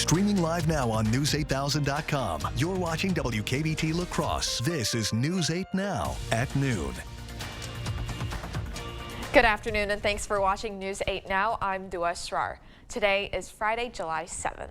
Streaming live now on News8000.com. You're watching WKBT La Crosse. This is News 8 Now at noon. Good afternoon and thanks for watching News 8 Now. I'm Dua Srar. Today is Friday, July 7th.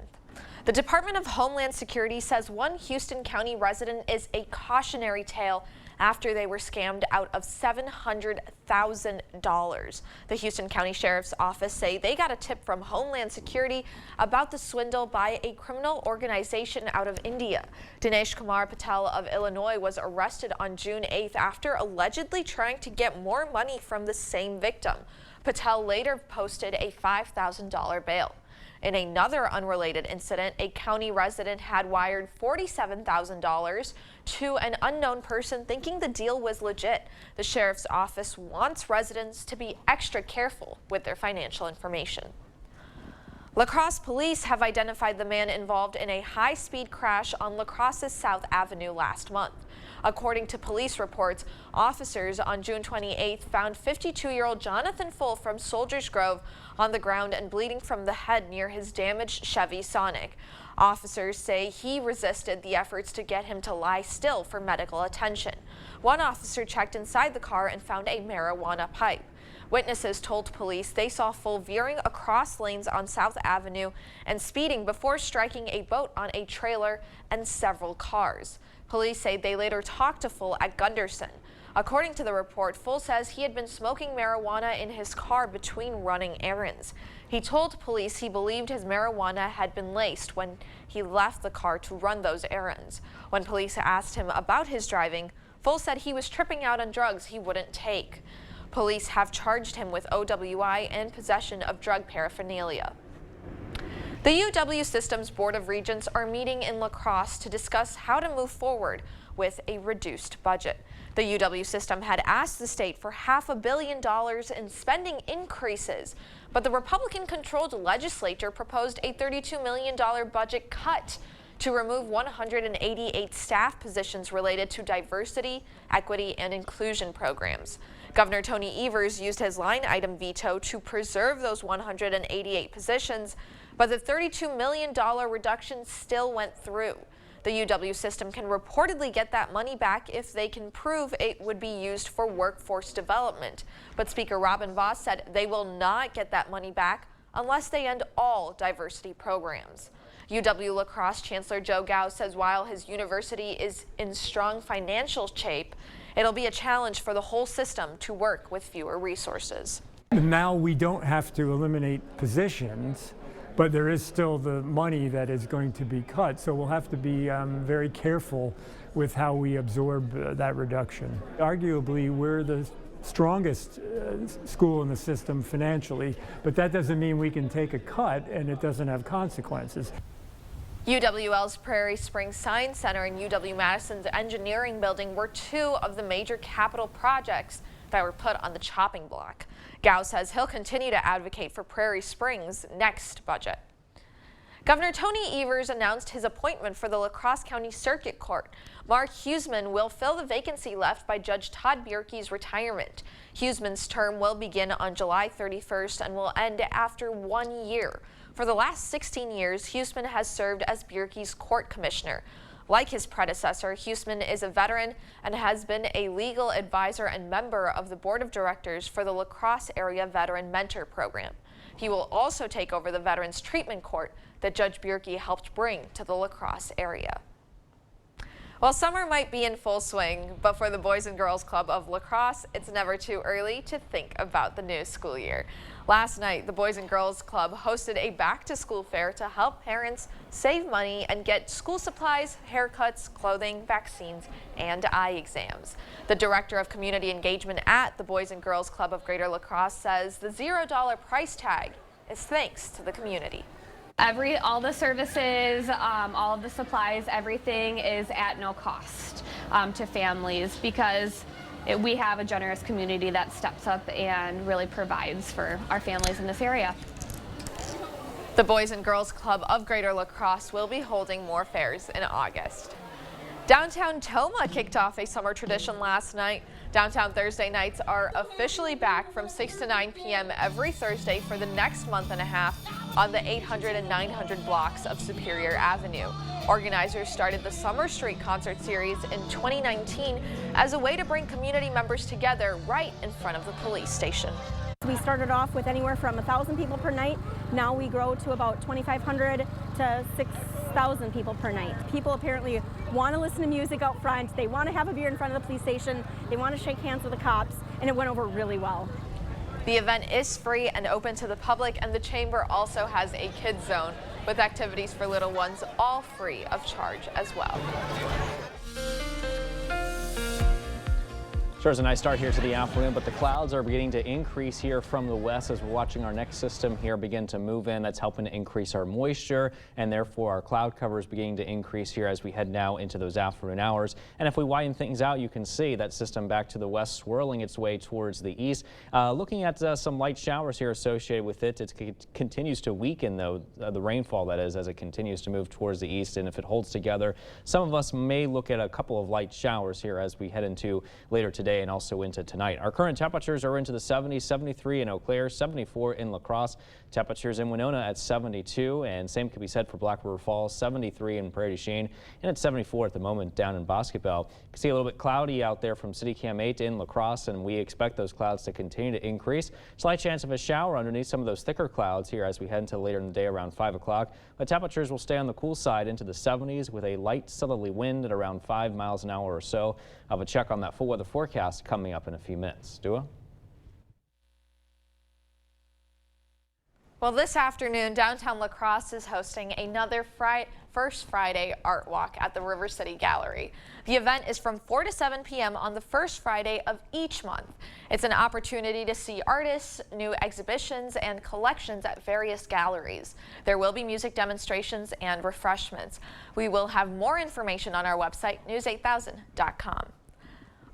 The Department of Homeland Security says one Houston County resident is a cautionary tale after they were scammed out of $700,000. The Houston County Sheriff's Office say they got a tip from Homeland Security about the swindle by a criminal organization out of India. Dinesh Kumar Patel of Illinois was arrested on June 8th after allegedly trying to get more money from the same victim. Patel later posted a $5,000 bail. In another unrelated incident, a county resident had wired $47,000 to an unknown person thinking the deal was legit. The sheriff's office wants residents to be extra careful with their financial information. La Crosse police have identified the man involved in a high-speed crash on La Crosse's South Avenue last month. According to police reports, officers on June 28th found 52-year-old Jonathan Full from Soldiers Grove on the ground and bleeding from the head near his damaged Chevy Sonic. Officers say he resisted the efforts to get him to lie still for medical attention. One officer checked inside the car and found a marijuana pipe. Witnesses told police they saw Full veering across lanes on South Avenue and speeding before striking a boat on a trailer and several cars. Police say they later talked to Full at Gunderson. According to the report, Full says he had been smoking marijuana in his car between running errands. He told police he believed his marijuana had been laced when he left the car to run those errands. When police asked him about his driving, Full said he was tripping out on drugs he wouldn't take. Police have charged him with OWI and possession of drug paraphernalia. The UW Systems Board of Regents are meeting in La Crosse to discuss how to move forward with a reduced budget. The UW system had asked the state for $500 million in spending increases, but the Republican-controlled legislature proposed a $32 million budget cut to remove 188 staff positions related to diversity, equity, and inclusion programs. Governor Tony Evers used his line item veto to preserve those 188 positions, but the $32 million reduction still went through. The UW system can reportedly get that money back if they can prove it would be used for workforce development. But Speaker Robin Vos said they will not get that money back unless they end all diversity programs. UW La Crosse Chancellor Joe Gao says while his university is in strong financial shape, it'll be a challenge for the whole system to work with fewer resources. Now we don't have to eliminate positions, but there is still the money that is going to be cut, so we'll have to be very careful with how we absorb that reduction. Arguably, we're the strongest school in the system financially, but that doesn't mean we can take a cut and it doesn't have consequences. UWL's Prairie Springs Science Center and UW-Madison's engineering building were two of the major capital projects that were put on the chopping block. Gao says he'll continue to advocate for Prairie Springs' next budget. Governor Tony Evers announced his appointment for the La Crosse County Circuit Court. Mark Huseman will fill the vacancy left by Judge Todd Bierke's retirement. Huseman's term will begin on July 31st and will end after 1 year. For the last 16 years, Huseman has served as Bierke's court commissioner. Like his predecessor, Huseman is a veteran and has been a legal advisor and member of the board of directors for the La Crosse Area Veteran Mentor Program. He will also take over the Veterans Treatment Court that Judge Bierke helped bring to the La Crosse area. Well, summer might be in full swing, but for the Boys and Girls Club of La Crosse, it's never too early to think about the new school year. Last night, the Boys and Girls Club hosted a back-to-school fair to help parents save money and get school supplies, haircuts, clothing, vaccines, and eye exams. The Director of Community Engagement at the Boys and Girls Club of Greater La Crosse says the $0 price tag is thanks to the community. All the services, all of the supplies, everything is at no cost to families because we have a generous community that steps up and really provides for our families in this area. The Boys and Girls Club of Greater La Crosse will be holding more fairs in August. Downtown Tomah kicked off a summer tradition last night. Downtown Thursday nights are officially back from 6 to 9 p.m. every Thursday for the next month and a half. on the 800 and 900 blocks of Superior Avenue. Organizers started the Summer Street concert series in 2019 as a way to bring community members together right in front of the police station. We started off with anywhere from 1,000 people per night. Now we grow to about 2,500 to 6,000 people per night. People apparently want to listen to music out front. They want to have a beer in front of the police station. They want to shake hands with the cops, and it went over really well. The event is free and open to the public, and the Chamber also has a kids zone with activities for little ones, all free of charge as well. Sure is a nice start here to the afternoon, but the clouds are beginning to increase here from the west as we're watching our next system here begin to move in. That's helping to increase our moisture, and therefore our cloud cover is beginning to increase here as we head now into those afternoon hours. And if we widen things out, you can see that system back to the west swirling its way towards the east. Looking at some light showers here associated with it. It continues to weaken, though, the rainfall that is, as it continues to move towards the east. And if it holds together, some of us may look at a couple of light showers here as we head into later today and also into tonight. Our current temperatures are into the 70s, 73 in Eau Claire, 74 in La Crosse. Temperatures in Winona at 72, and same can be said for Black River Falls, 73 in Prairie du Chien, and at 74 at the moment down in Boscobel. You can see a little bit cloudy out there from City Cam 8 in La Crosse, and we expect those clouds to continue to increase. Slight chance of a shower underneath some of those thicker clouds here as we head into later in the day around 5 o'clock. But temperatures will stay on the cool side into the 70s with a light southerly wind at around 5 miles an hour or so. I'll have a check on that full weather forecast coming up in a few minutes. Dua? Well, this afternoon, downtown La Crosse is hosting another First Friday Art Walk at the River City Gallery. The event is from 4 to 7 p.m. on the first Friday of each month. It's an opportunity to see artists, new exhibitions, and collections at various galleries. There will be music demonstrations and refreshments. We will have more information on our website, news8000.com.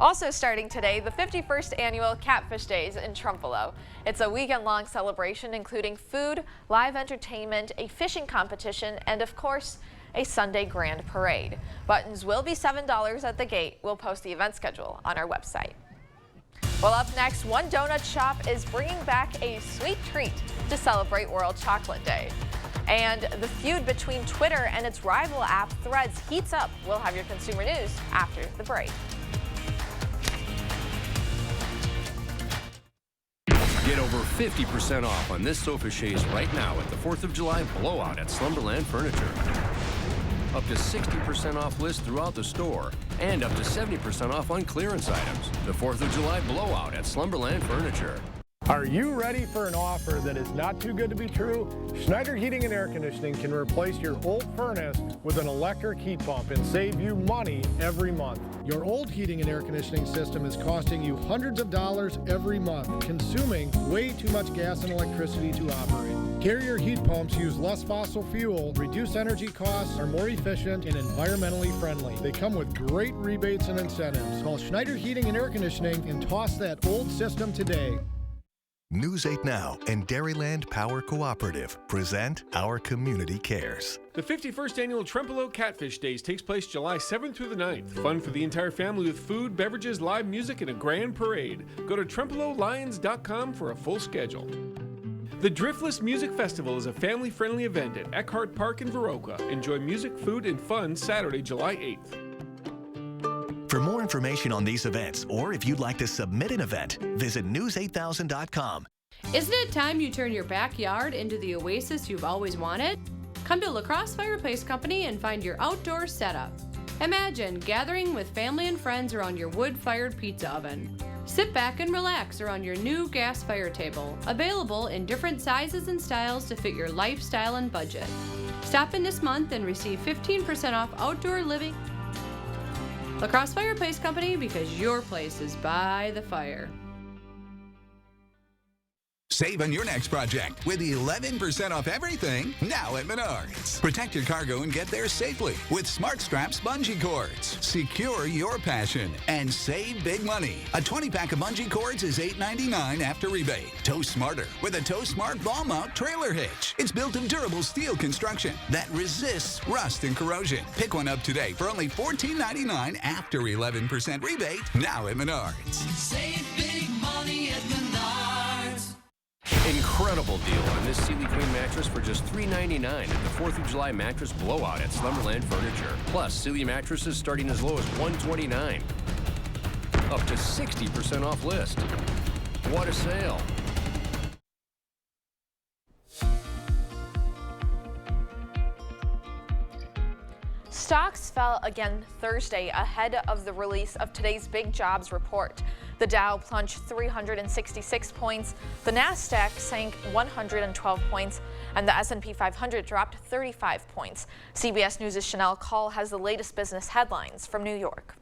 Also starting today, the 51st annual Catfish Days in Trempealeau. It's a weekend-long celebration including food, live entertainment, a fishing competition, and of course, a Sunday grand parade. Buttons will be $7 at the gate. We'll post the event schedule on our website. Well, up next, one donut shop is bringing back a sweet treat to celebrate World Chocolate Day. And the feud between Twitter and its rival app Threads heats up. We'll have your consumer news after the break. Get over 50% off on this sofa chaise right now at the 4th of July blowout at Slumberland Furniture. Up to 60% off list throughout the store and up to 70% off on clearance items. The 4th of July blowout at Slumberland Furniture. Are you ready for an offer that is not too good to be true? Schneider Heating and Air Conditioning can replace your old furnace with an electric heat pump and save you money every month. Your old heating and air conditioning system is costing you hundreds of dollars every month, consuming way too much gas and electricity to operate. Carrier heat pumps use less fossil fuel, reduce energy costs, are more efficient, and environmentally friendly. They come with great rebates and incentives. Call Schneider Heating and Air Conditioning and toss that old system today. News 8 Now and Dairyland Power Cooperative present Our Community Cares. The 51st annual Trempealeau Catfish Days takes place July 7th through the 9th. Fun for the entire family with food, beverages, live music, and a grand parade. Go to TrempealeauLions.com for a full schedule. The Driftless Music Festival is a family-friendly event at Eckhart Park in Viroqua. Enjoy music, food, and fun Saturday, July 8th. For more information on these events, or if you'd like to submit an event, visit news8000.com. Isn't it time you turn your backyard into the oasis you've always wanted? Come to La Crosse Fireplace Company and find your outdoor setup. Imagine gathering with family and friends around your wood-fired pizza oven. Sit back and relax around your new gas fire table, available in different sizes and styles to fit your lifestyle and budget. Stop in this month and receive 15% off outdoor living. La Crosse Fireplace Company, because your place is by the fire. Save on your next project with 11% off everything now at Menards. Protect your cargo and get there safely with Smart Straps bungee cords. Secure your passion and save big money. A 20-pack of bungee cords is $8.99 after rebate. Tow smarter with a Tow Smart ball mount trailer hitch. It's built of durable steel construction that resists rust and corrosion. Pick one up today for only $14.99 after 11% rebate now at Menards. Save big money at Menards. Incredible incredible deal on this Sealy Queen mattress for just $3.99 at the 4th of July mattress blowout at Slumberland Furniture. Plus, Sealy mattresses starting as low as $129. Up to 60% off list. What a sale. Stocks fell again Thursday ahead of the release of today's big jobs report. The Dow plunged 366 points, the Nasdaq sank 112 points, and the S&P 500 dropped 35 points. CBS News' Chanel Call has the latest business headlines from New York.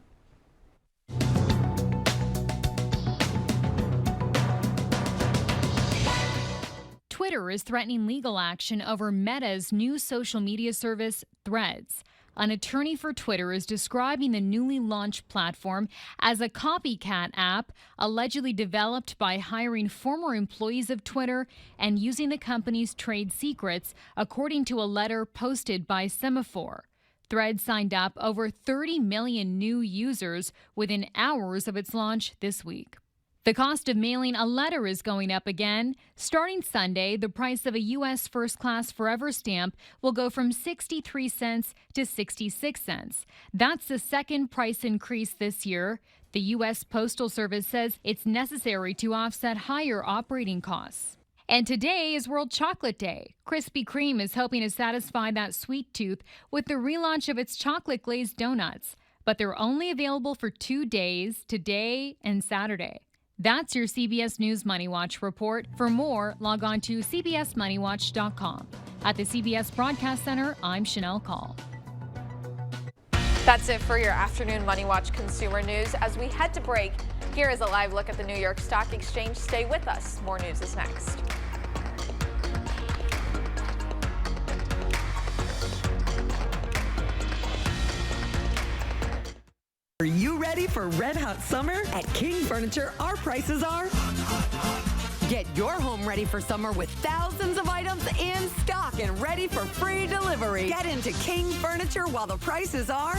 Twitter is threatening legal action over Meta's new social media service, Threads. An attorney for Twitter is describing the newly launched platform as a copycat app allegedly developed by hiring former employees of Twitter and using the company's trade secrets, according to a letter posted by Semaphore. Threads signed up over 30 million new users within hours of its launch this week. The cost of mailing a letter is going up again. Starting Sunday, the price of a U.S. first-class Forever stamp will go from 63 cents to 66 cents. That's the second price increase this year. The U.S. Postal Service says it's necessary to offset higher operating costs. And today is World Chocolate Day. Krispy Kreme is hoping to satisfy that sweet tooth with the relaunch of its chocolate glazed donuts. But they're only available for 2 days, today and Saturday. That's your CBS News Money Watch report. For more, log on to cbsmoneywatch.com. At the CBS Broadcast Center, I'm Chanel Call. That's it for your afternoon Money Watch consumer news. As we head to break, here is a live look at the New York Stock Exchange. Stay with us. More news is next. Are you ready for red hot summer? At King Furniture, our prices are... Get your home ready for summer with thousands of items in stock and ready for free delivery. Get into King Furniture while the prices are...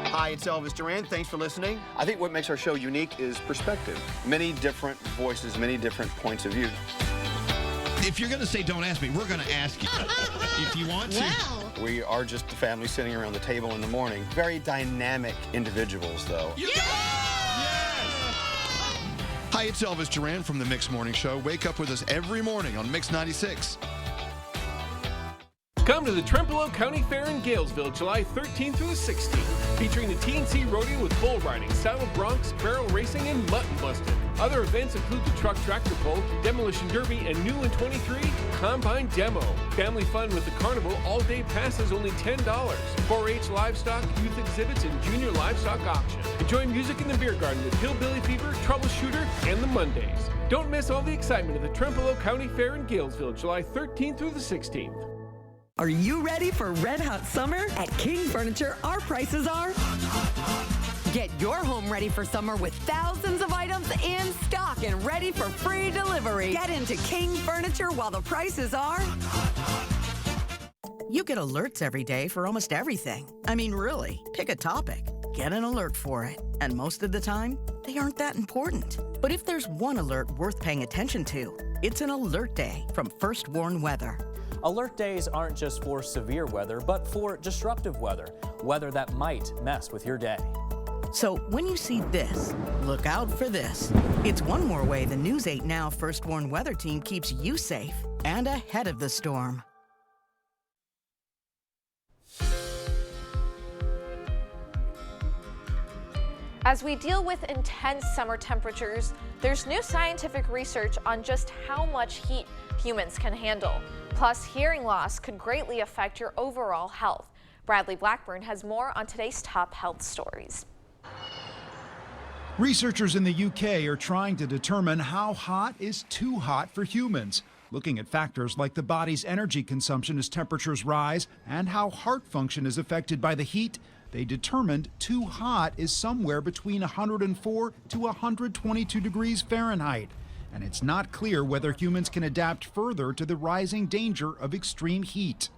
Hi, it's Elvis Duran. Thanks for listening. I think what makes our show unique is perspective. Many different voices, many different points of view. If you're going to say don't ask me, we're going to ask you. If you want to. Wow. We are just the family sitting around the table in the morning. Very dynamic individuals, though. Yeah! Hi, it's Elvis Duran from the Mix Morning Show. Wake up with us every morning on Mix 96. Come to the Trempealeau County Fair in Galesville, July 13th through the 16th, featuring the TNC Rodeo with bull riding, saddle broncs, barrel racing, and mutton busting. Other events include the Truck Tractor Pull, Demolition Derby, and new in 23, Combine Demo. Family fun with the Carnival all-day passes only $10. 4-H livestock, youth exhibits, and junior livestock auction. Enjoy music in the beer garden with Hillbilly Fever, Troubleshooter, and the Mondays. Don't miss all the excitement of the Trempealeau County Fair in Galesville, July 13th through the 16th. Are you ready for red hot summer? At King Furniture, our prices are... Get your home ready for summer with thousands of items in stock and ready for free delivery. Get into King Furniture while the prices are... You get alerts every day for almost everything. I mean, really, pick a topic, get an alert for it. And most of the time, they aren't that important. But if there's one alert worth paying attention to, it's an alert day from First Warn Weather. Alert days aren't just for severe weather, but for disruptive weather, weather that might mess with your day. So when you see this, look out for this. It's one more way the News 8 Now First Warn Weather Team keeps you safe and ahead of the storm. As we deal with intense summer temperatures, there's new scientific research on just how much heat humans can handle. Plus, hearing loss could greatly affect your overall health. Bradley Blackburn has more on today's top health stories. Researchers in the UK are trying to determine how hot is too hot for humans, looking at factors like the body's energy consumption as temperatures rise and how heart function is affected by the heat. They determined too hot is somewhere between 104 to 122 degrees Fahrenheit. And it's not clear whether humans can adapt further to the rising danger of extreme heat.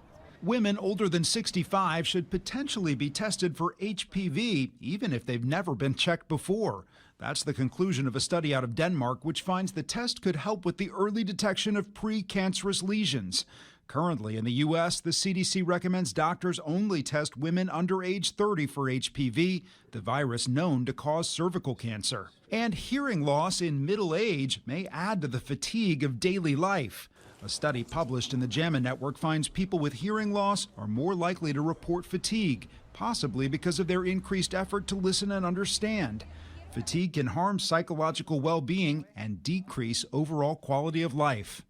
Women older than 65 should potentially be tested for HPV, even if they've never been checked before. That's the conclusion of a study out of Denmark, which finds the test could help with the early detection of precancerous lesions. Currently in the U.S., the CDC recommends doctors only test women under age 30 for HPV, the virus known to cause cervical cancer. And hearing loss in middle age may add to the fatigue of daily life. A study published in the JAMA Network finds people with hearing loss are more likely to report fatigue, possibly because of their increased effort to listen and understand. Fatigue can harm psychological well-being and decrease overall quality of life.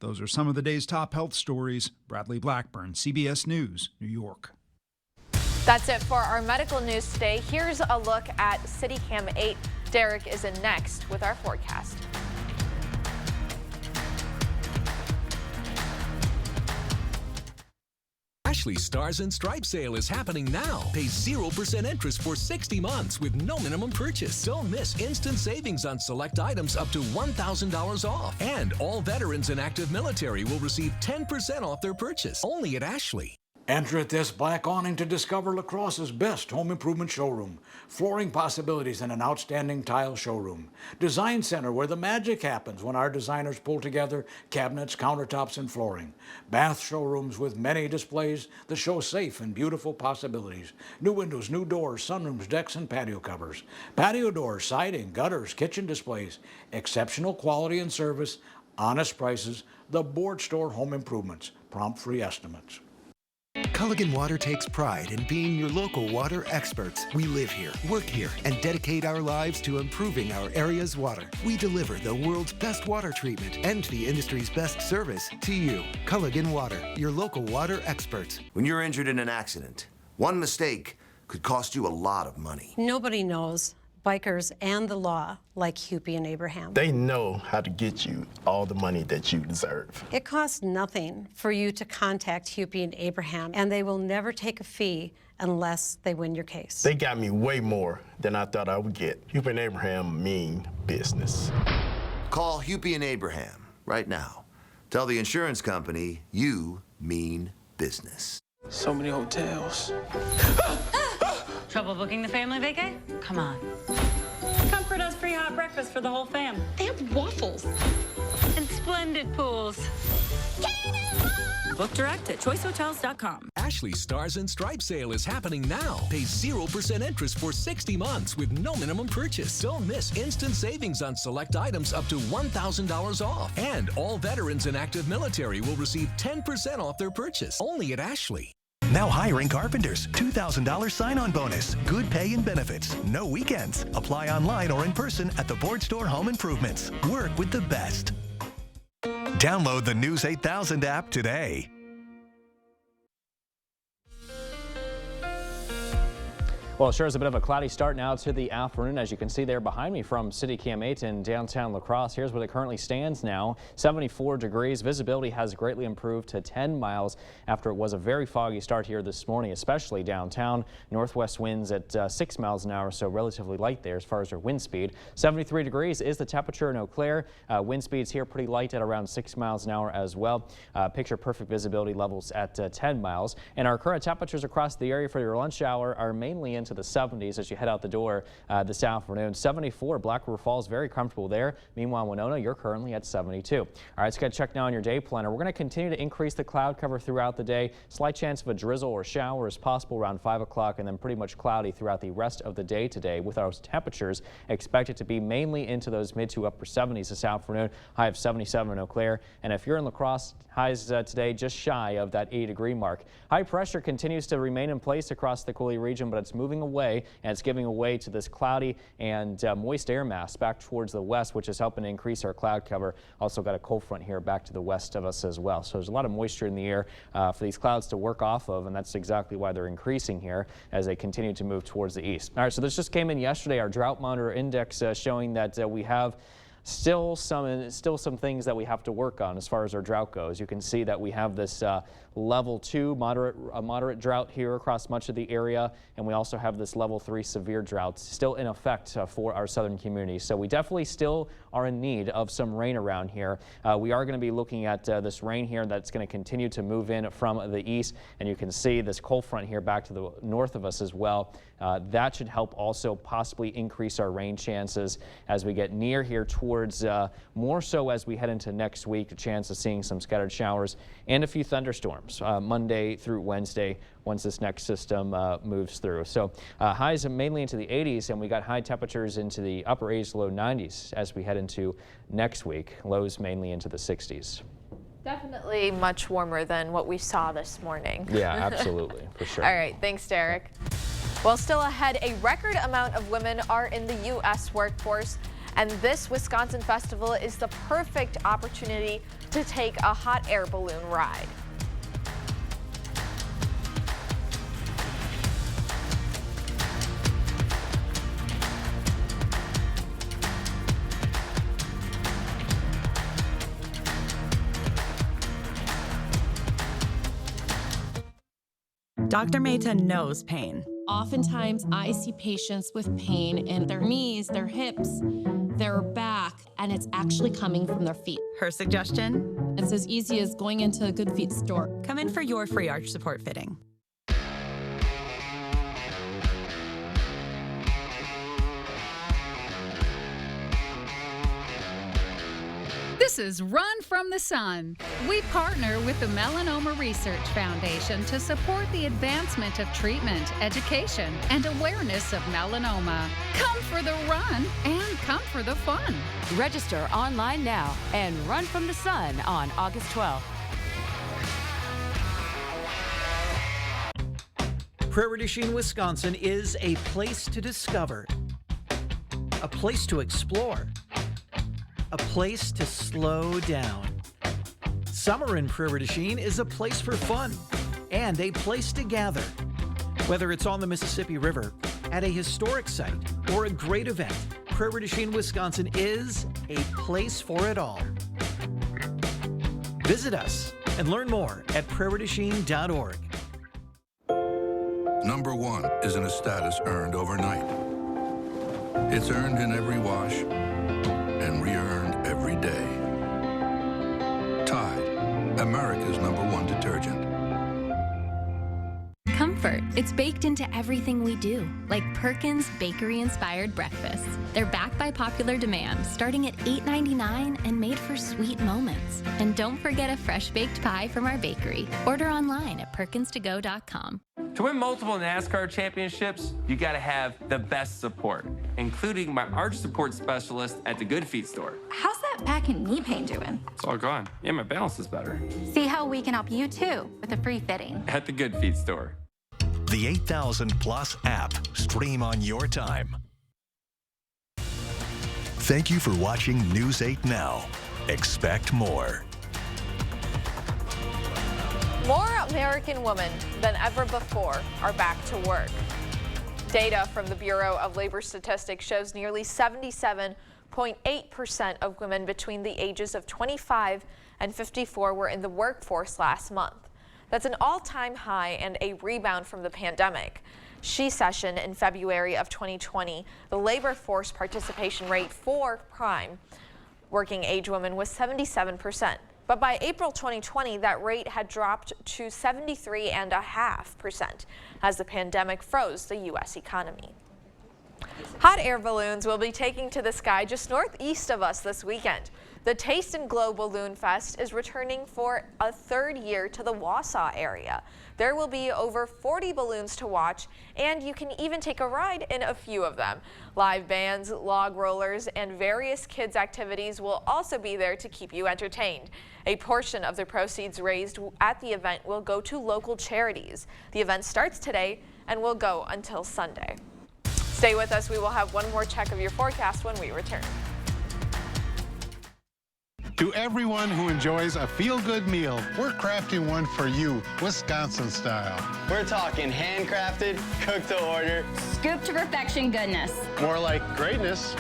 Those are some of the day's top health stories. Bradley Blackburn, CBS News, New York. That's it for our medical news today. Here's a look at CityCam 8. Derek is in next with our forecast. Ashley Stars and Stripes sale is happening now. Pay 0% interest for 60 months with no minimum purchase. Don't miss instant savings on select items up to $1,000 off. And all veterans and active military will receive 10% off their purchase. Only at Ashley. Enter at this black awning to discover La Crosse's best home improvement showroom. Flooring possibilities in an outstanding tile showroom. Design center where the magic happens when our designers pull together cabinets, countertops, and flooring. Bath showrooms with many displays that show safe and beautiful possibilities. New windows, new doors, sunrooms, decks, and patio covers. Patio doors, siding, gutters, kitchen displays. Exceptional quality and service, honest prices. The Board Store Home Improvements. Prompt free estimates. Culligan Water takes pride in being your local water experts. We live here, work here, and dedicate our lives to improving our area's water. We deliver the world's best water treatment and the industry's best service to you. Culligan Water, your local water experts. When you're injured in an accident, one mistake could cost you a lot of money. Nobody knows bikers and the law like Hupy and Abraham. They know how to get you all the money that you deserve. It costs nothing for you to contact Hupy and Abraham, and they will never take a fee unless they win your case. They got me way more than I thought I would get. Hupy and Abraham mean business. Call Hupy and Abraham right now. Tell the insurance company you mean business. So many hotels. Trouble booking the family vacay? Come on. Comfort does free hot breakfast for the whole fam. They have waffles. And splendid pools. Book direct at choicehotels.com. Ashley Stars and Stripes sale is happening now. Pay 0% interest for 60 months with no minimum purchase. Don't miss instant savings on select items up to $1,000 off. And all veterans and active military will receive 10% off their purchase. Only at Ashley. Now hiring carpenters. $2,000 sign-on bonus. Good pay and benefits. No weekends. Apply online or in person at the Board Store Home Improvements. Work with the best. Download the News 8000 app today. Well, it sure is a bit of a cloudy start now to the afternoon. As you can see there behind me from CityCam 8 in downtown La Crosse. Here's where it currently stands now. 74 degrees. Visibility has greatly improved to 10 miles after it was a very foggy start here this morning, especially downtown. Northwest winds at 6 miles an hour, so relatively light there as far as our wind speed. 73 degrees is the temperature in Eau Claire. Wind speeds here pretty light at around 6 miles an hour as well. Picture perfect visibility levels at 10 miles. And our current temperatures across the area for your lunch hour are mainly into the 70s as you head out the door this afternoon. 74, Black River Falls, very comfortable there. Meanwhile, Winona, you're currently at 72. All right, let's get a check now on your day planner. We're going to continue to increase the cloud cover throughout the day. Slight chance of a drizzle or shower is possible around 5 o'clock, and then pretty much cloudy throughout the rest of the day today, with our temperatures expected to be mainly into those mid to upper 70s this afternoon. High of 77 in Eau Claire. And if you're in La Crosse, highs today just shy of that 80-degree mark. High pressure continues to remain in place across the Coulee region, but it's moving away, and it's giving way to this cloudy and moist air mass back towards the west, which is helping to increase our cloud cover. Also got a cold front here back to the west of us as well. So there's a lot of moisture in the air for these clouds to work off of, and that's exactly why they're increasing here as they continue to move towards the east. All right, so this just came in yesterday, our drought monitor index showing that we have still some things that we have to work on as far as our drought goes. You can see that we have this level 2 moderate drought here across much of the area, and we also have this level 3 severe drought still in effect for our southern communities. So we definitely still are in need of some rain around here. We are going to be looking at this rain here that's going to continue to move in from the east, and you can see this cold front here back to the north of us as well. That should help also possibly increase our rain chances as we get near here towards more so as we head into next week, a chance of seeing some scattered showers and a few thunderstorms Monday through Wednesday once this next system moves through. So highs are mainly into the 80s, and we got high temperatures into the upper 80s, low 90s as we head into next week. Lows mainly into the 60s. Definitely much warmer than what we saw this morning. Yeah, absolutely, for sure. All right, thanks, Derek. Well, still ahead, a record amount of women are in the U.S. workforce, and this Wisconsin Festival is the perfect opportunity to take a hot air balloon ride. Dr. Mehta knows pain. Oftentimes, I see patients with pain in their knees, their hips, their back, and it's actually coming from their feet. Her suggestion? It's as easy as going into a Good Feet store. Come in for your free arch support fitting. This is Run from the Sun. We partner with the Melanoma Research Foundation to support the advancement of treatment, education, and awareness of melanoma. Come for the run and come for the fun. Register online now and Run from the Sun on August 12th. Prairie du Chien, Wisconsin is a place to discover, a place to explore, a place to slow down. Summer in Prairie du Chien is a place for fun and a place to gather. Whether it's on the Mississippi River, at a historic site, or a great event, Prairie du Chien, Wisconsin is a place for it all. Visit us and learn more at prairieduchien.org. Number 1 isn't a status earned overnight. It's earned in every wash and re-earned every day. Tide, America's #1 detergent. Comfort. It's baked into everything we do, like Perkins bakery-inspired breakfasts. They're backed by popular demand, starting at $8.99 and made for sweet moments. And don't forget a fresh baked pie from our bakery. Order online at perkinstogo.com. To win multiple NASCAR championships, you gotta have the best support, including my arch support specialist at the Good Feet store. How's that back and knee pain doing? It's all gone. Yeah, my balance is better. See how we can help you too with a free fitting. At the Good Feet store. The 8000 Plus app. Stream on your time. Thank you for watching News 8 Now. Expect more. More American women than ever before are back to work. Data from the Bureau of Labor Statistics shows nearly 77.8% of women between the ages of 25 and 54 were in the workforce last month. That's an all-time high and a rebound from the pandemic. She-Session in February of 2020, the labor force participation rate for prime working age women was 77%. But by April 2020, that rate had dropped to 73.5% as the pandemic froze the U.S. economy. Hot air balloons will be taking to the sky just northeast of us this weekend. The Taste and Glow Balloon Fest is returning for a third year to the Wausau area. There will be over 40 balloons to watch, and you can even take a ride in a few of them. Live bands, log rollers, and various kids' activities will also be there to keep you entertained. A portion of the proceeds raised at the event will go to local charities. The event starts today and will go until Sunday. Stay with us. We will have one more check of your forecast when we return. To everyone who enjoys a feel-good meal, we're crafting one for you, Wisconsin style. We're talking handcrafted, cooked to order, scoop to perfection goodness. More like greatness.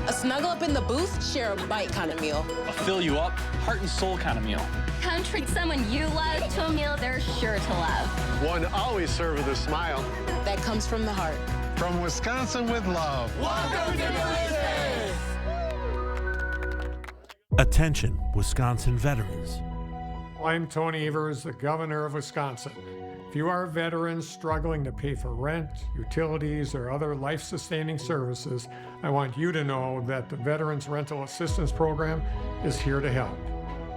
A snuggle up in the booth, share a bite kind of meal. A fill you up, heart and soul kind of meal. Come treat someone you love to a meal they're sure to love. One always served with a smile. That comes from the heart. From Wisconsin with love. Welcome to Delicious! Attention, Wisconsin veterans. I'm Tony Evers, the governor of Wisconsin. If you are a veteran struggling to pay for rent, utilities, or other life-sustaining services, I want you to know that the Veterans Rental Assistance Program is here to help.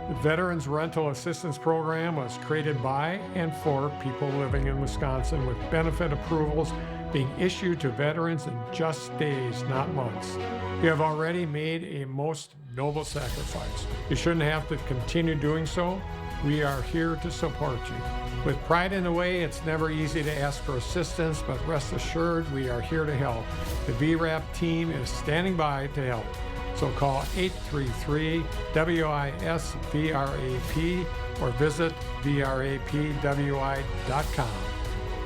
The Veterans Rental Assistance Program was created by and for people living in Wisconsin, with benefit approvals being issued to veterans in just days, not months. You have already made a most noble sacrifice. You shouldn't have to continue doing so. We are here to support you. With pride in the way, it's never easy to ask for assistance, but rest assured we are here to help. The VRAP team is standing by to help. So call 833-WIS-VRAP or visit VRAPWI.com.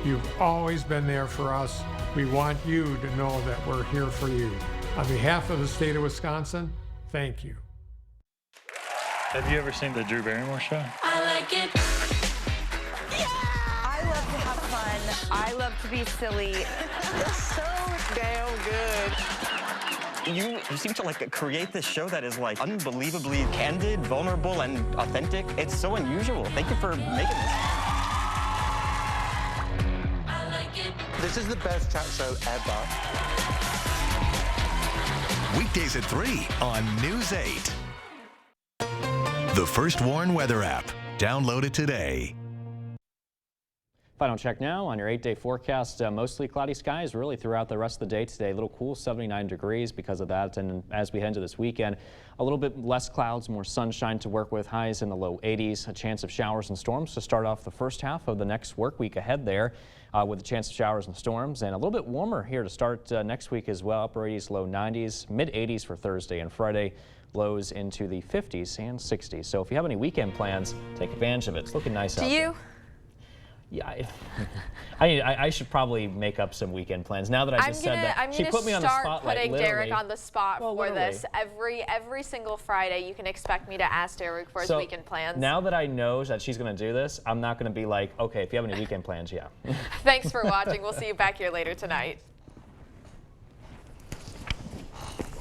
You've always been there for us. We want you to know that we're here for you. On behalf of the state of Wisconsin, thank you. Have you ever seen the Drew Barrymore show? I like it. I love to have fun. I love to be silly. It's so damn good. You seem to create this show that is unbelievably candid, vulnerable, and authentic. It's so unusual. Thank you for making this. I like it. This is the best chat show ever. Weekdays at 3 on News 8. The First Warn Weather app. Download it today. Final check now on your 8-day forecast. Mostly cloudy skies really throughout the rest of the day today. A little cool, 79 degrees because of that. And as we head into this weekend, a little bit less clouds, more sunshine to work with. Highs in the low 80s. A chance of showers and storms to start off the first half of the next work week ahead there. With a chance of showers and storms, and a little bit warmer here to start next week as well. Upper 80s, low 90s, mid 80s for Thursday and Friday. Lows into the 50s and 60s. So if you have any weekend plans, take advantage of it. It's looking nice out there. Do you? Yeah, I should probably make up some weekend plans. Now that I just said that, she put me on the spotlight. I'm going to start putting literally. Derek on the spot for this. Every single Friday, you can expect me to ask Derek for his weekend plans. Now that I know that she's going to do this, I'm not going to be like, okay, if you have any weekend plans, yeah. Thanks for watching. We'll see you back here later tonight.